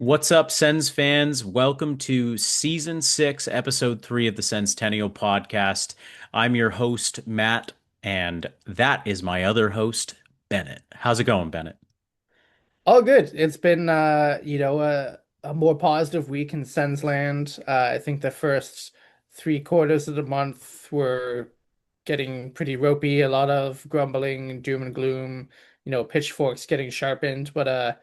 What's up, Sens fans? Welcome to Season 6, Episode 3 of the Senstennial Podcast. I'm your host, Matt, and that is my other host, Bennett. How's it going, Bennett? Oh, good. It's been a more positive week in Sensland. I think the first three quarters of the month were getting pretty ropey, a lot of grumbling, doom and gloom, pitchforks getting sharpened. But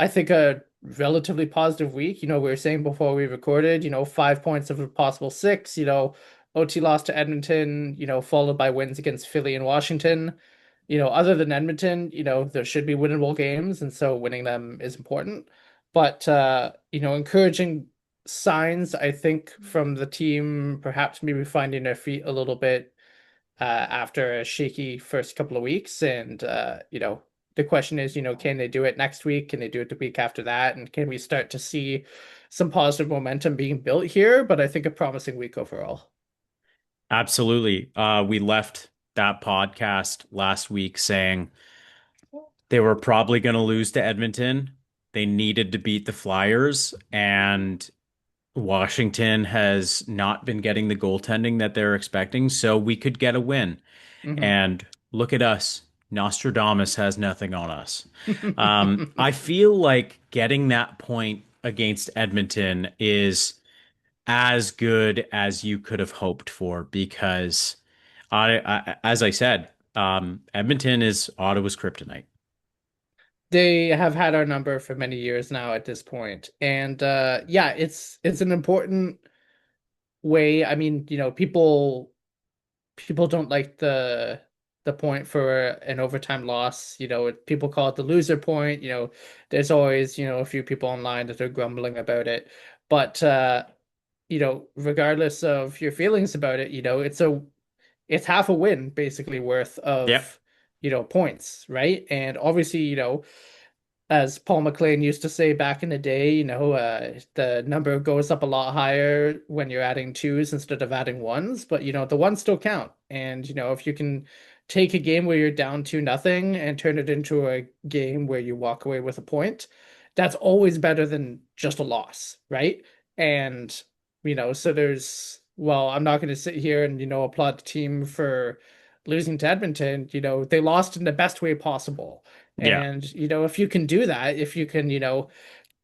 I think a relatively positive week. We were saying before we recorded, 5 points of a possible six, OT loss to Edmonton, followed by wins against Philly and Washington. Other than Edmonton, there should be winnable games, and so winning them is important. But encouraging signs, I think, from the team, perhaps maybe finding their feet a little bit after a shaky first couple of weeks. And the question is, can they do it next week? Can they do it the week after that? And can we start to see some positive momentum being built here? But I think a promising week overall. Absolutely. We left that podcast last week saying they were probably going to lose to Edmonton. They needed to beat the Flyers, and Washington has not been getting the goaltending that they're expecting, so we could get a win. Hmm. And look at us. Nostradamus has nothing on us. I feel like getting that point against Edmonton is as good as you could have hoped for because as I said, Edmonton is Ottawa's kryptonite. They have had our number for many years now at this point. And yeah, it's an important way. I mean, people don't like the point for an overtime loss. People call it the loser point. There's always, a few people online that are grumbling about it. But regardless of your feelings about it, it's half a win basically worth Yep. of, points, right? And obviously, as Paul McLean used to say back in the day, the number goes up a lot higher when you're adding twos instead of adding ones, but the ones still count. And if you can take a game where you're down 2-0 and turn it into a game where you walk away with a point, that's always better than just a loss, right? And so well, I'm not going to sit here and applaud the team for losing to Edmonton. They lost in the best way possible. Yeah. And, if you can do that, if you can,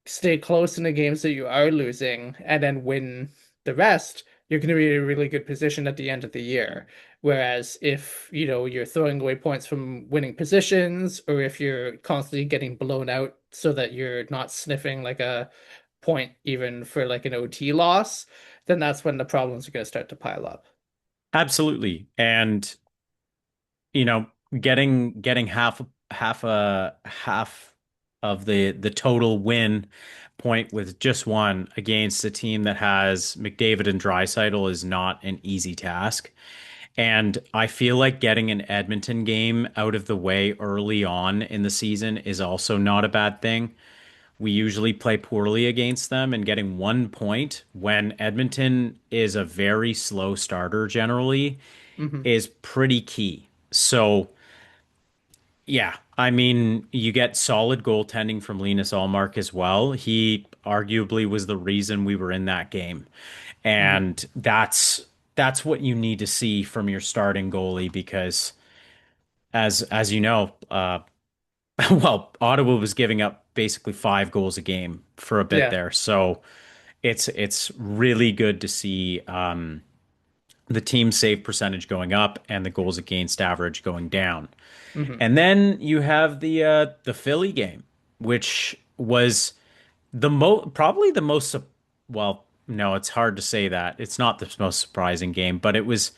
stay close in the games that you are losing and then win the rest, you're going to be in a really good position at the end of the year. Whereas if, you're throwing away points from winning positions, or if you're constantly getting blown out so that you're not sniffing like a point even for like an OT loss, then that's when the problems are going to start to pile up. Absolutely. And you know, getting half of the total win point with just one against a team that has McDavid and Draisaitl is not an easy task. And I feel like getting an Edmonton game out of the way early on in the season is also not a bad thing. We usually play poorly against them, and getting 1 point when Edmonton is a very slow starter generally Hmm. is pretty key. So, yeah, I mean, you get solid goaltending from Linus Ullmark as well. He arguably was the reason we were in that game. Hmm. And that's what you need to see from your starting goalie because as you know, well, Ottawa was giving up basically 5 goals a game for a bit Yeah. there. So it's really good to see the team save percentage going up and the goals against average going down. Hmm. And then you have the Philly game, which was probably the most well, no, it's hard to say that. It's not the most surprising game, but it was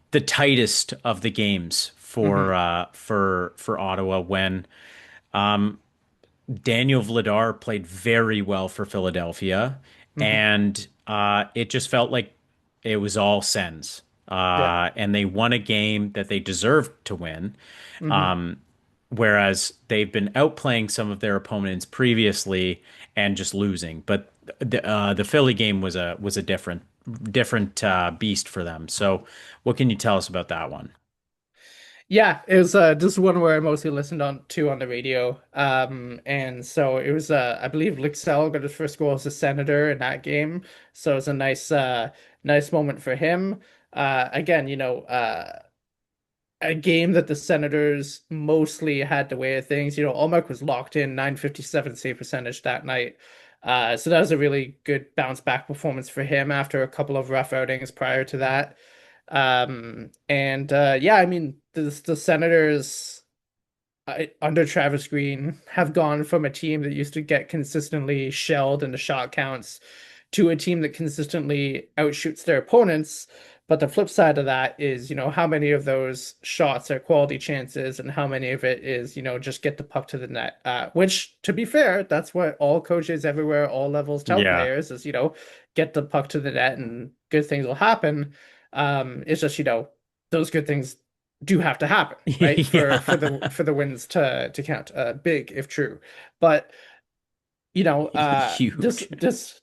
the tightest of the games Hmm. for Ottawa when Daniel Vladar played very well for Philadelphia, Hmm. and it just felt like it was all Sens. Yeah. And they won a game that they deserved to win. Hmm. Whereas they've been outplaying some of their opponents previously and just losing. But the Philly game was a different beast for them. So, what can you tell us about that one? Yeah, it was this is one where I mostly listened on the radio. And so it was I believe Lixell got his first goal as a Senator in that game. So it was a nice moment for him. Again, a game that the Senators mostly had the way of things. Olmark was locked in 957 save percentage that night. So that was a really good bounce back performance for him after a couple of rough outings prior to that. And yeah, I mean the Senators under Travis Green have gone from a team that used to get consistently shelled in the shot counts to a team that consistently outshoots their opponents. But the flip side of that is, how many of those shots are quality chances and how many of it is, just get the puck to the net. Which, to be fair, that's what all coaches everywhere, all levels tell Yeah. players is, get the puck to the net and good things will happen. It's just, those good things do have to happen, right? For for the Yeah. for the wins to count, big if true. But this Huge.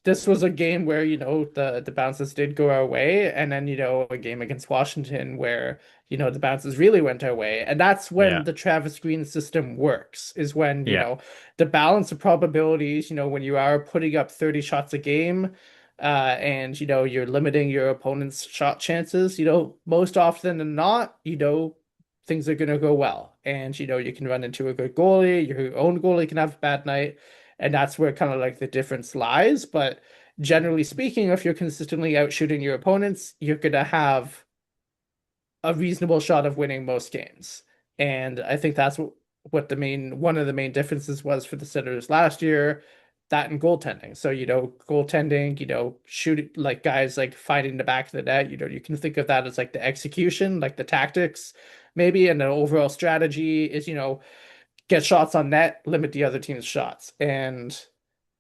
this was a game where the bounces did go our way, and then a game against Washington where the bounces really went our way, and that's when Yeah. the Travis Green system works. Is when Yeah. the balance of probabilities. When you are putting up 30 shots a game. And you're limiting your opponent's shot chances, most often than not, things are going to go well. And you can run into a good goalie, your own goalie can have a bad night, and that's where kind of like the difference lies. But generally speaking, if you're consistently outshooting your opponents, you're going to have a reasonable shot of winning most games. And I think that's what one of the main differences was for the Senators last year, that and goaltending. So, goaltending, shoot like guys like fighting the back of the net, you can think of that as like the execution, like the tactics, maybe, and the overall strategy is, get shots on net, limit the other team's shots. And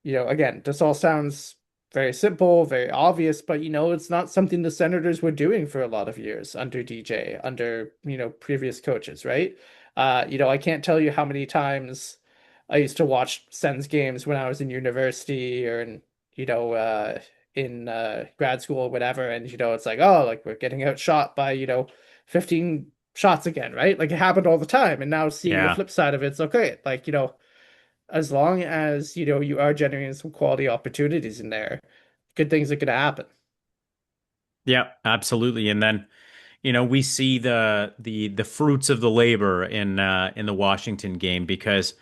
again, this all sounds very simple, very obvious, but it's not something the Senators were doing for a lot of years under DJ, under, previous coaches, right? I can't tell you how many times I used to watch Sens games when I was in university or in grad school or whatever, and it's like, oh, like we're getting outshot by 15 shots again, right? Like it happened all the time. And now seeing the Yeah. flip side of it's okay. Like, as long as you are generating some quality opportunities in there, good things are going to happen. Yeah, absolutely. And then, we see the fruits of the labor in the Washington game because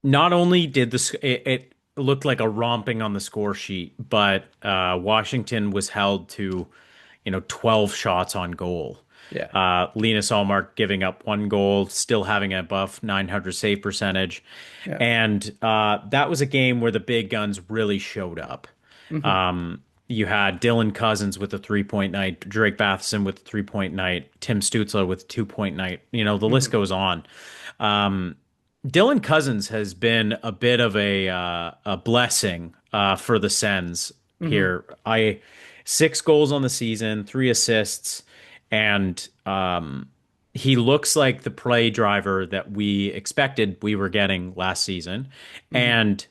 not only did it looked like a romping on the score sheet, but Washington was held to, 12 shots on goal. Yeah. Linus Allmark giving up one goal, still having an above 900 save percentage. Yeah. And that was a game where the big guns really showed up. Hmm. You had Dylan Cozens with a 3-point night, Drake Batherson with a 3-point night, Tim Stützle with a 2-point night. The list Hmm. goes on. Um, Dylan Cozens has been a bit of a blessing for the Sens Hmm. here. I 6 goals on the season, 3 assists, and he looks like the play driver that we expected we were getting last season, Hmm. and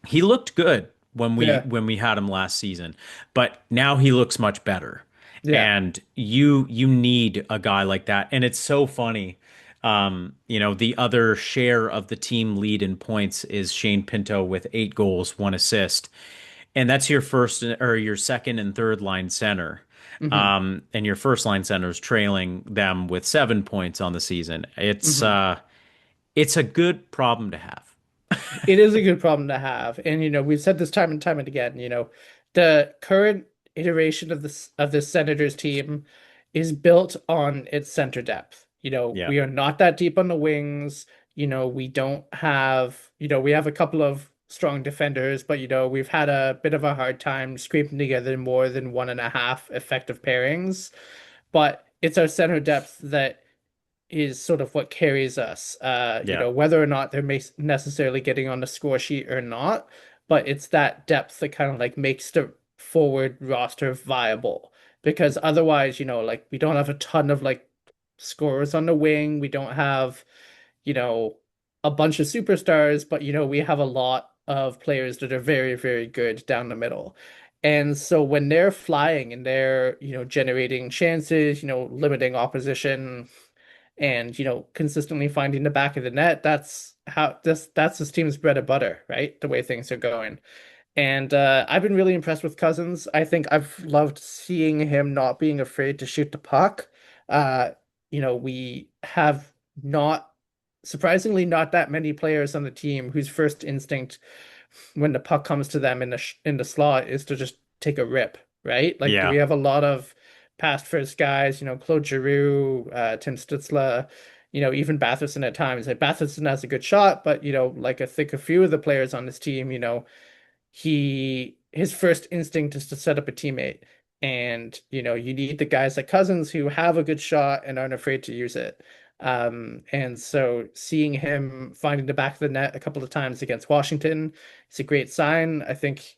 he looked good when we Yeah. when we had him last season, but now he looks much better. Yeah. And you need a guy like that. And it's so funny. The other share of the team lead in points is Shane Pinto with 8 goals, 1 assist. And that's your first or your second and third line center. Hmm. And your first line center is trailing them with 7 points on the season. Hmm. It's a good problem to have. It is a good problem to have. And we've said this time and time and again, the current iteration of the Senators team is built on its center depth. Yeah. We are not that deep on the wings. We don't have, we have a couple of strong defenders, but we've had a bit of a hard time scraping together more than one and a half effective pairings. But it's our center depth that is sort of what carries us. Yeah. Whether or not they're necessarily getting on the score sheet or not, but it's that depth that kind of like makes the forward roster viable. Because otherwise, like we don't have a ton of like scorers on the wing. We don't have, you know, a bunch of superstars, but we have a lot of players that are very, very good down the middle. And so when they're flying and they're, generating chances, limiting opposition, and consistently finding the back of the net. That's his team's bread and butter, right? The way things are going. And I've been really impressed with Cousins. I think I've loved seeing him not being afraid to shoot the puck. Uh, we have not, surprisingly, not that many players on the team whose first instinct when the puck comes to them in the slot is to just take a rip, right? Like we Yeah. have a lot of past first guys, Claude Giroux, Tim Stützle, even Batherson at times. Like Batherson has a good shot, but like I think a few of the players on this team, his first instinct is to set up a teammate. And you need the guys like Cousins who have a good shot and aren't afraid to use it. And so seeing him finding the back of the net a couple of times against Washington, it's a great sign. I think,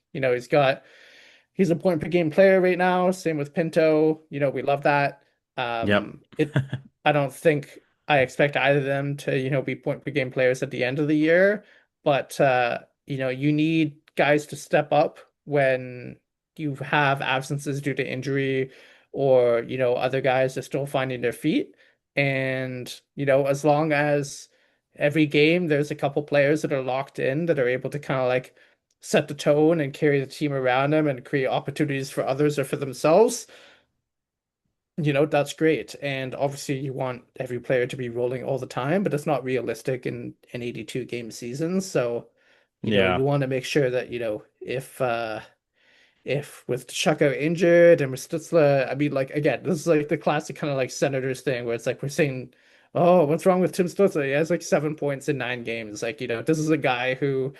he's a point per game player right now. Same with Pinto. We love that. Yep. I don't think I expect either of them to, be point per game players at the end of the year, but you need guys to step up when you have absences due to injury or, other guys are still finding their feet. And, as long as every game there's a couple players that are locked in that are able to kind of like set the tone and carry the team around them and create opportunities for others or for themselves, that's great. And obviously you want every player to be rolling all the time, but it's not realistic in an 82 game season. So, you Yeah. want to make sure that, if with Chucko injured and with Stützle, I mean, like again, this is like the classic kind of like Senators thing where it's like we're saying, oh, what's wrong with Tim Stützle? He has like 7 points in 9 games. Like, this is a guy who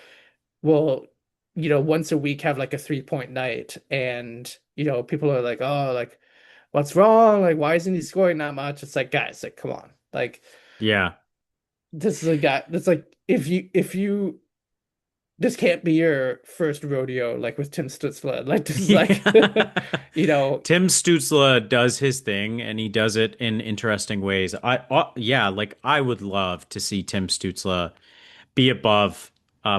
will, once a week have like a 3 point night. And, people are like, oh, like, what's wrong? Like, why isn't he scoring that much? It's like, guys, like, come on. Like, Yeah. this is a guy that's like, if you this can't be your first rodeo, like with Tim Stützle. Like this is like, Yeah. you know, Tim Stützle does his thing and he does it in interesting ways. Yeah, like I would love to see Tim Stützle be above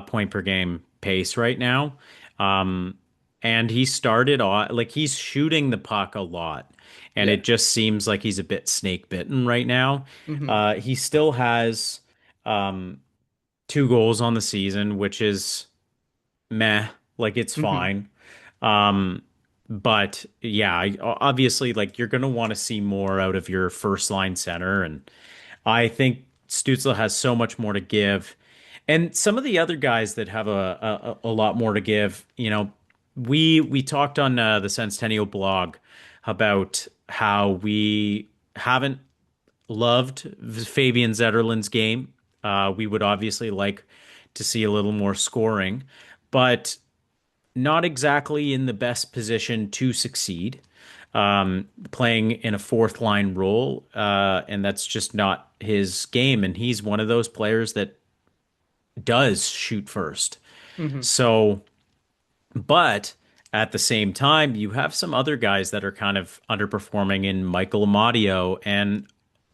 point per game pace right now. Um, and he started off like he's shooting the puck a lot, and yeah. it just seems like he's a bit snake bitten right now. Hmm. He still has um, 2 goals on the season, which is meh, like it's Hmm. fine. Um, but yeah, obviously, like you're gonna want to see more out of your first line center, and I think Stützle has so much more to give. And some of the other guys that have a lot more to give, we talked on the Senstennial blog about how we haven't loved Fabian Zetterlund's game. We would obviously like to see a little more scoring, but not exactly in the best position to succeed. Playing in a fourth line role, and that's just not his game. And he's one of those players that does shoot first. Hmm. So, but at the same time, you have some other guys that are kind of underperforming in Michael Amadio and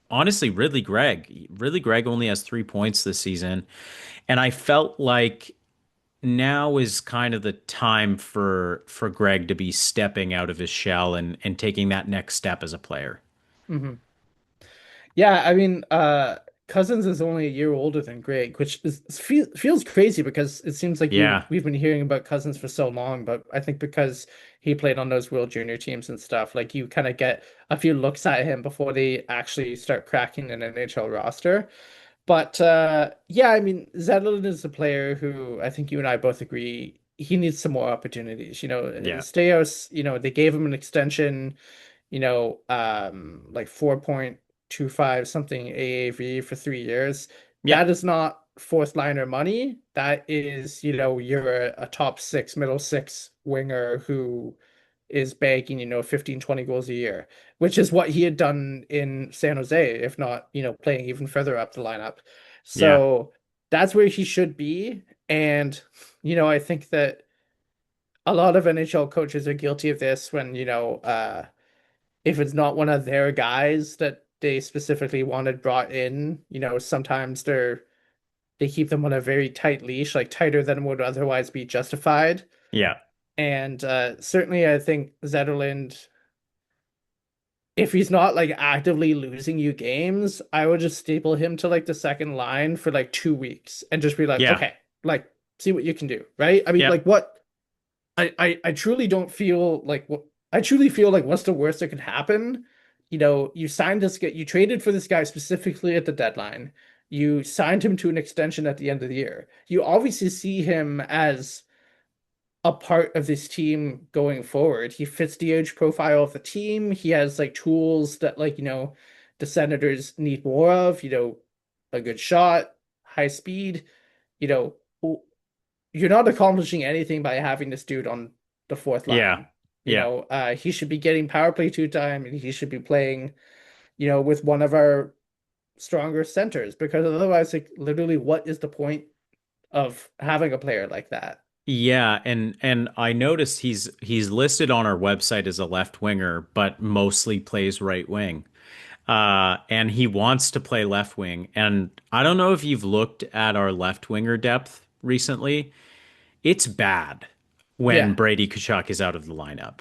honestly, Ridley Gregg. Ridley Gregg only has 3 points this season. And I felt like now is kind of the time for Greg to be stepping out of his shell and taking that next step as a player. Hmm. Yeah, I mean, Cousins is only a year older than Greg, which feels crazy because it seems like Yeah, we've been hearing about Cousins for so long, but I think because he played on those World Junior teams and stuff, like you kind of get a few looks at him before they actually start cracking an NHL roster. But yeah, I mean, Zetterlund is a player who I think you and I both agree he needs some more opportunities. yeah, Steos, they gave him an extension, like 4.25 something AAV for 3 years. yeah, That is not fourth liner money. That is, you're a top six, middle six winger who is bagging, 15, 20 goals a year, which is what he had done in San Jose, if not, playing even further up the lineup. yeah, So that's where he should be. And, I think that a lot of NHL coaches are guilty of this when, if it's not one of their guys that they specifically wanted brought in, sometimes they keep them on a very tight leash, like tighter than would otherwise be justified. yeah, And certainly, I think Zetterlund if he's not like actively losing you games, I would just staple him to like the second line for like 2 weeks and just be like, Yeah. okay, like see what you can do, right? I mean, Yep. like what I truly don't feel like what I truly feel like what's the worst that could happen? You signed this guy, you traded for this guy specifically at the deadline. You signed him to an extension at the end of the year. You obviously see him as a part of this team going forward. He fits the age profile of the team. He has like tools that like, the Senators need more of, a good shot, high speed, you know, you're not accomplishing anything by having this dude on the fourth Yeah. line. Yeah. He should be getting power play 2 time and he should be playing, with one of our stronger centers because otherwise, like literally, what is the point of having a player like that? Yeah, and I noticed he's listed on our website as a left winger, but mostly plays right wing. And he wants to play left wing. And I don't know if you've looked at our left winger depth recently. It's bad when Yeah, Brady Tkachuk is out of the lineup.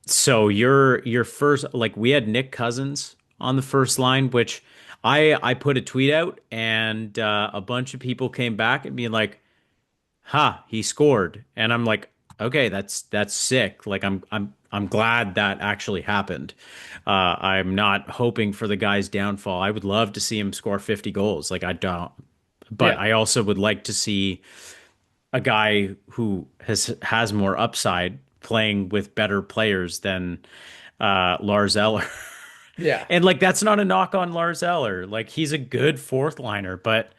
So your first, like we had Nick Cousins on the first line, which I put a tweet out, and a bunch of people came back and being like, "Ha, he scored," and I'm like, "Okay, that's sick. Like I'm glad that actually happened. I'm not hoping for the guy's downfall. I would love to see him score 50 goals. Like I don't, but yeah, I also would like to see a guy who has more upside playing with better players than Lars Eller. yeah, And like that's not a knock on Lars Eller. Like he's a good fourth liner, but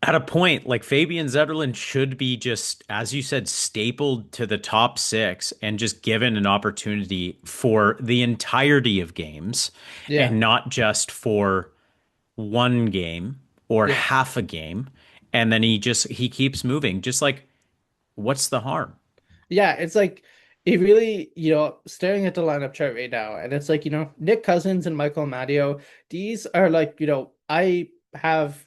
at a point, like Fabian Zetterlund should be just, as you said, stapled to the top six and just given an opportunity for the entirety of games yeah, and not just for one game or yeah. half a game. And then he keeps moving. Just like, what's the harm? Yeah, it's like it really, staring at the lineup chart right now, and it's like, Nick Cousins and Michael Matteo, these are like, I have,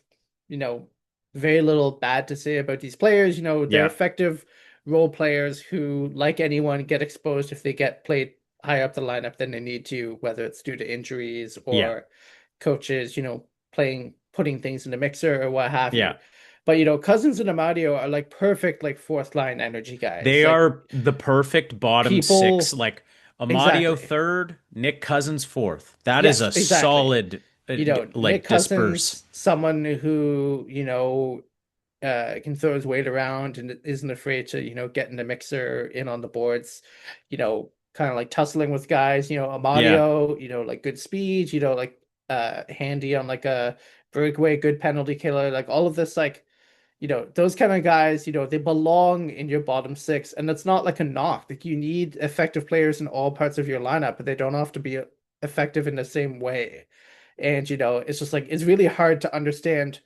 you know, very little bad to say about these players. They're Yeah, effective role players who, like anyone, get exposed if they get played high up the lineup than they need to, whether it's due to injuries yeah, or coaches, putting things in the mixer or what have yeah. you. But Cousins and Amadio are like perfect like fourth line energy guys. They Like are the perfect bottom six, people like Amadio exactly. third, Nick Cousins fourth. That is Yes, a exactly. solid, Nick like disperse. Cousins, someone who, can throw his weight around and isn't afraid to, get in the mixer, in on the boards, kind of like tussling with guys, Yeah, Amadio, like good speed, like handy on like a breakaway, good penalty killer, like all of this, like, those kind of guys, they belong in your bottom six. And that's not like a knock. Like you need effective players in all parts of your lineup, but they don't have to be effective in the same way. And, it's just like it's really hard to understand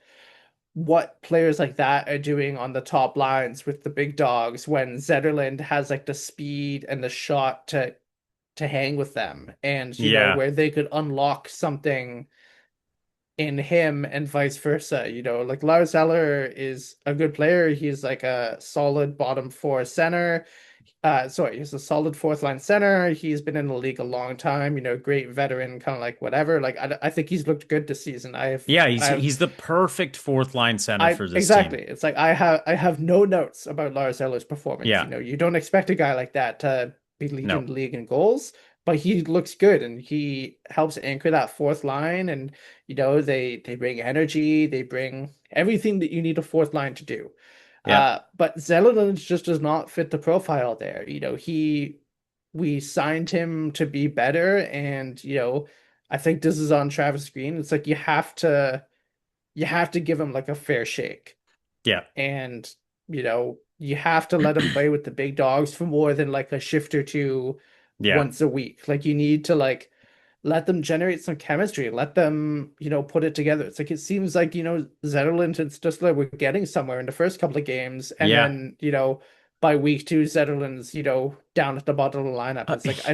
what players like that are doing on the top lines with the big dogs when Zetterland has like the speed and the shot to hang with them. And, yeah, where they could unlock something in him and vice versa. Like Lars Eller is a good player. He's like a solid bottom four center. Sorry, he's a solid fourth line center. He's been in the league a long time, great veteran, kind of like whatever. Like I think he's looked good this season. yeah. He's I have, he's the perfect fourth line center I for this exactly. team. It's like I have no notes about Lars Eller's performance. Yeah, You don't expect a guy like that to be no, leading the league in goals, but he looks good and he helps anchor that fourth line. And they bring energy, they bring everything that you need a fourth line to do. yeah, But Zellerland just does not fit the profile there. We signed him to be better, and I think this is on Travis Green. It's like you have to give him like a fair shake, yeah, and you have to let him play with the big dogs for more than like a shift or two yeah, once a week. Like you need to like let them generate some chemistry, let them put it together. It's like it seems like Zetterlund and Stutzler were getting somewhere in the first couple of games, and yeah. then by week two Zetterlund's down at the bottom of the lineup. Uh, It's like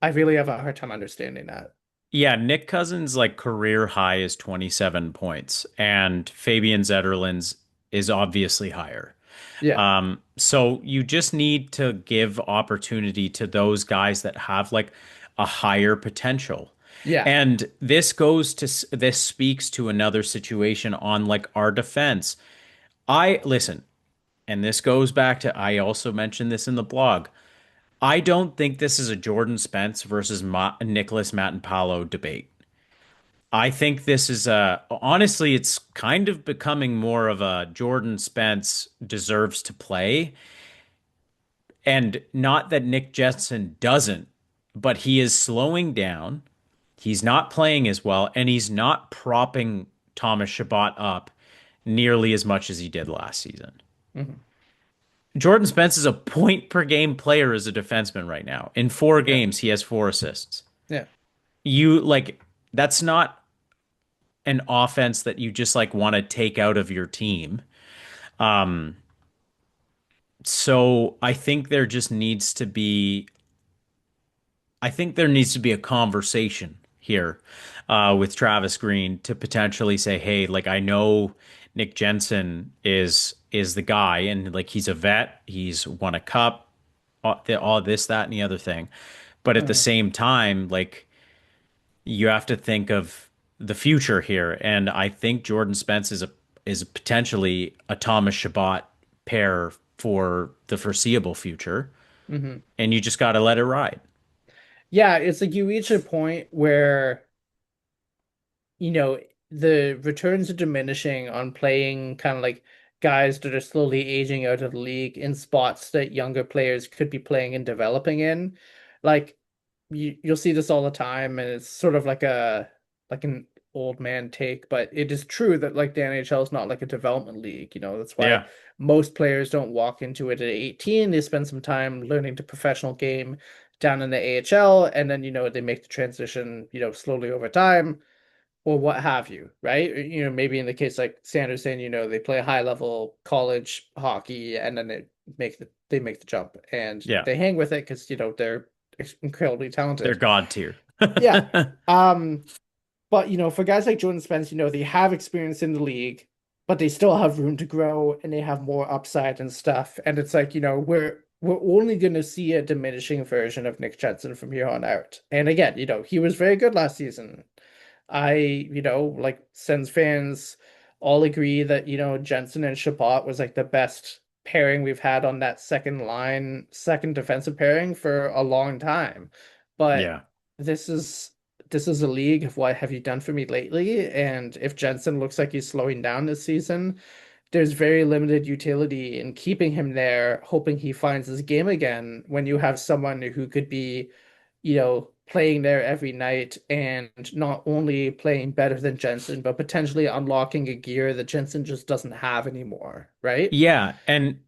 I really have a hard time understanding that. yeah, Nick Cousins' like career high is 27 points, and Fabian Zetterlund's is obviously higher. Yeah, So you just need to give opportunity to those guys that have like a higher potential. Yeah. And this speaks to another situation on like our defense. I listen, and this goes back to I also mentioned this in the blog. I don't think this is a Jordan Spence versus Nicholas Matanpalo debate. I think this is a honestly, it's kind of becoming more of a Jordan Spence deserves to play. And not that Nick Jetson doesn't, but he is slowing down. He's not playing as well, and he's not propping Thomas Shabbat up nearly as much as he did last season. Hmm. Jordan Spence is a point per game player as a defenseman right now. In four Yeah. games, he has 4 assists. Yeah. You like that's not an offense that you just like want to take out of your team. Um, so I think there needs to be a conversation here with Travis Green to potentially say, hey, like I know Nick Jensen is the guy, and like he's a vet, he's won a cup, all this, that, and the other thing. But at the Hmm. same time, like you have to think of the future here, and I think Jordan Spence is potentially a Thomas Shabbat pair for the foreseeable future, Hmm. and you just got to let it ride. Yeah, it's like you reach a point where the returns are diminishing on playing kind of like guys that are slowly aging out of the league in spots that younger players could be playing and developing in. Like you'll see this all the time, and it's sort of like an old man take, but it is true that like the NHL is not like a development league. That's why Yeah. most players don't walk into it at 18. They spend some time learning the professional game down in the AHL, and then they make the transition, slowly over time or what have you, right? Maybe in the case like Sanders saying, they play high level college hockey and then they make the jump and Yeah. they hang with it because they're incredibly They're talented. God tier. Yeah. Um, but for guys like Jordan Spence, they have experience in the league, but they still have room to grow and they have more upside and stuff. And it's like, we're only gonna see a diminishing version of Nick Jensen from here on out. And again, he was very good last season. Like Sens fans all agree that, Jensen and Chabot was like the best pairing we've had on that second line, second defensive pairing for a long time. But Yeah. this is this is a league of what have you done for me lately? And if Jensen looks like he's slowing down this season, there's very limited utility in keeping him there, hoping he finds his game again when you have someone who could be playing there every night and not only playing better than Jensen, but potentially unlocking a gear that Jensen just doesn't have anymore, right? Yeah. And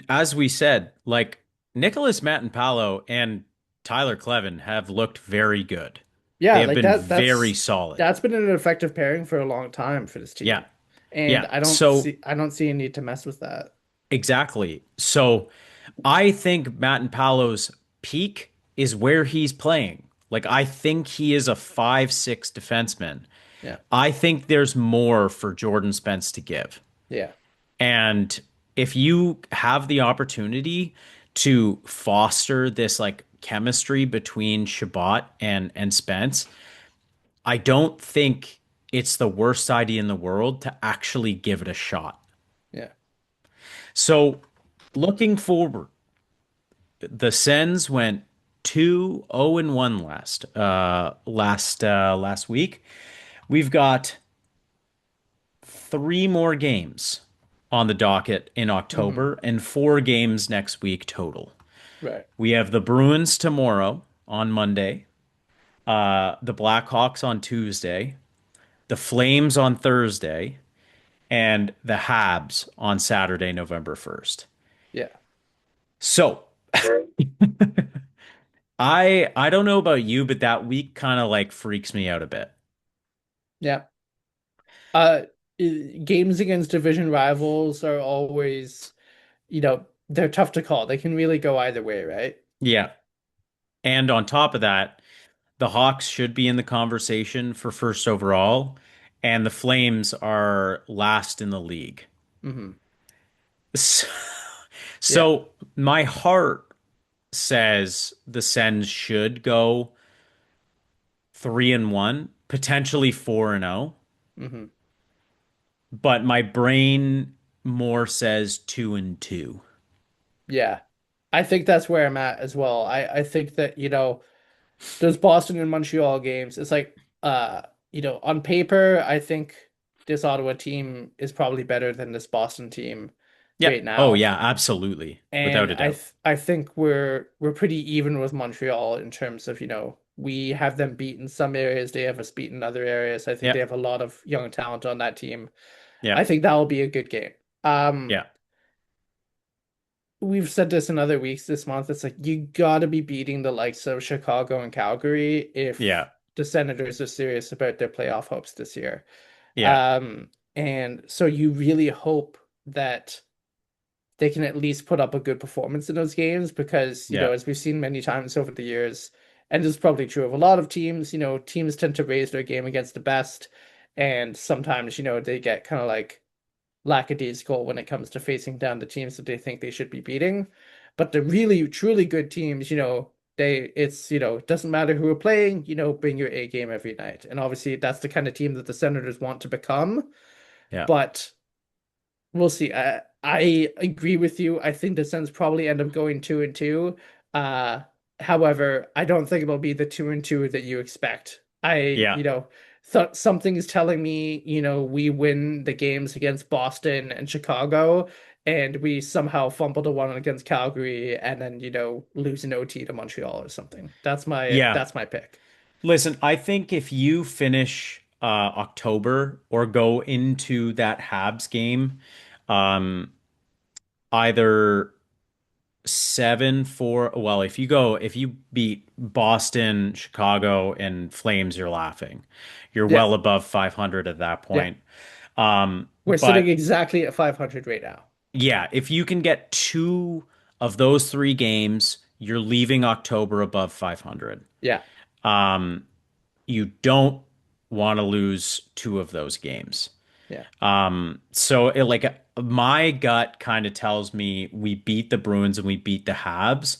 as we said, like Nicholas Matanpalo and Tyler Clevin have looked very good. They Yeah, have like been that very that's solid. that's been an effective pairing for a long time for this Yeah. team. And Yeah. So I don't see a need to mess with that. exactly. So I think Matanpalo's peak is where he's playing. Like I think he is a 5'6" defenseman. Yeah. I think there's more for Jordan Spence to give. Yeah. And if you have the opportunity to foster this like chemistry between Shabbat and Spence, I don't think it's the worst idea in the world to actually give it a shot. Yeah. So looking forward, the Sens went 2-0-1 last week. We've got 3 more games on the docket in Hmm. October and 4 games next week total. Right. We have the Bruins tomorrow on Monday, the Blackhawks on Tuesday, the Flames on Thursday, and the Habs on Saturday, November 1st. Yeah. So I don't know about you, but that week kind of like freaks me out a bit. Yeah. Uh, Games against division rivals are always, they're tough to call. They can really go either way, right? Yeah. And on top of that, the Hawks should be in the conversation for first overall, and the Flames are last in the league. Hmm. So, Yeah. so my heart says the Sens should go 3-1, potentially 4-0, Hmm. but my brain more says 2-2. Yeah. I think that's where I'm at as well. I think that, those Boston and Montreal games, it's like on paper, I think this Ottawa team is probably better than this Boston team Yeah. right Oh now. yeah, absolutely. Without And a doubt. I think we're pretty even with Montreal in terms of, we have them beat in some areas, they have us beat in other areas. I think they Yeah. have a lot of young talent on that team. Yeah. I think that will be a good game. Yeah. We've said this in other weeks this month. It's like you gotta be beating the likes of Chicago and Calgary if Yeah. the Senators are serious about their playoff hopes this year. Yeah. And so you really hope that they can at least put up a good performance in those games because, Yeah. as we've seen many times over the years, and this is probably true of a lot of teams, teams tend to raise their game against the best, and sometimes, they get kind of like lackadaisical when it comes to facing down the teams that they think they should be beating. But the really, truly good teams, it doesn't matter who we're playing, bring your A game every night. And obviously that's the kind of team that the Senators want to become. Yeah. But we'll see. I agree with you. I think the Sens probably end up going 2-2. Uh, However, I don't think it'll be the 2-2 that you expect. Yeah. Th Something's telling me, we win the games against Boston and Chicago, and we somehow fumble the one against Calgary, and then, lose an OT to Montreal or something. Yeah. That's my pick. Listen, I think if you finish October or go into that Habs game, um, either 7-4, well, if you beat Boston, Chicago, and Flames, you're laughing. You're Yeah, well above 500 at that yeah. point. We're sitting But exactly at 500 right now. yeah, if you can get two of those three games, you're leaving October above 500. Yeah, You don't want to lose two of those games. yeah. So my gut kind of tells me we beat the Bruins and we beat the Habs,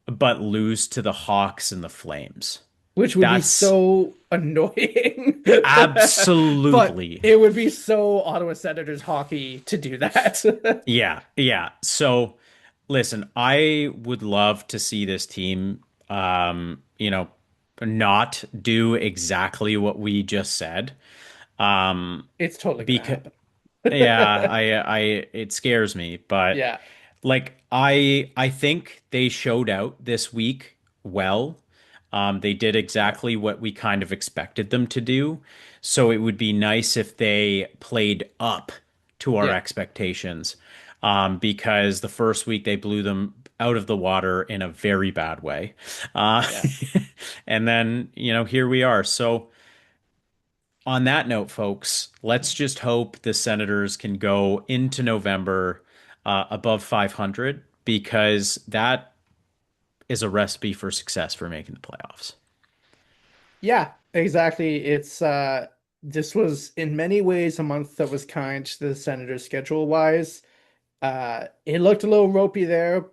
but lose to the Hawks and the Flames. Which would be That's so annoying. But absolutely, it would be so Ottawa Senators hockey to do that. yeah, yeah. So listen, I would love to see this team, not do exactly what we just said. It's totally gonna Because happen. yeah, it scares me, but Yeah, like I think they showed out this week well. They did yeah, exactly what we kind of expected them to do. So it would be nice if they played up to our yeah, expectations. Because the first week they blew them out of the water in a very bad way. Uh, yeah. and then, here we are. So on that note, folks, let's just hope the Senators can go into November above 500 because that is a recipe for success for making the playoffs. Yeah, exactly. It's this was in many ways a month that was kind to the Senators schedule wise. It looked a little ropey there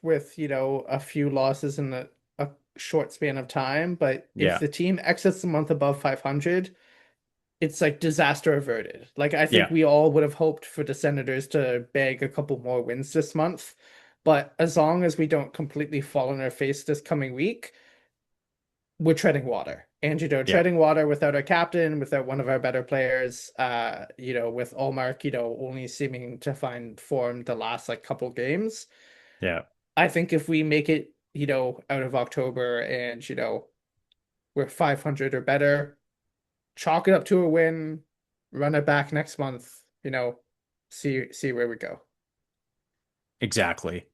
with, a few losses in a short span of time, but if Yeah, the team exits the month above 500, it's like disaster averted. Like I think yeah, we all would have hoped for the Senators to bag a couple more wins this month, but as long as we don't completely fall on our face this coming week, we're treading water. And yeah, treading water without our captain, without one of our better players, with Allmark, only seeming to find form the last like couple games. yeah, I think if we make it, out of October and, we're 500 or better, chalk it up to a win, run it back next month, see where we go. exactly.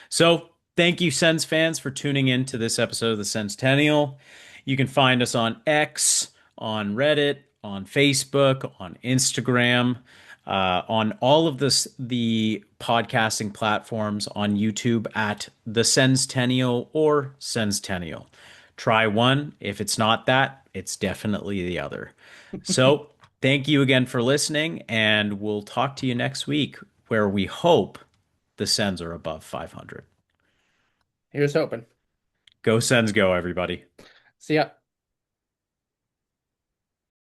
So thank you, Sens fans, for tuning in to this episode of the Senstennial. You can find us on X, on Reddit, on Facebook, on Instagram, on all of the podcasting platforms on YouTube at the Senstennial or Senstennial. Try one. If it's not that, it's definitely the other. So thank you again for listening, and we'll talk to you next week where we hope the Sens are above 500. Here's hoping. Go Sens, go, everybody. See ya.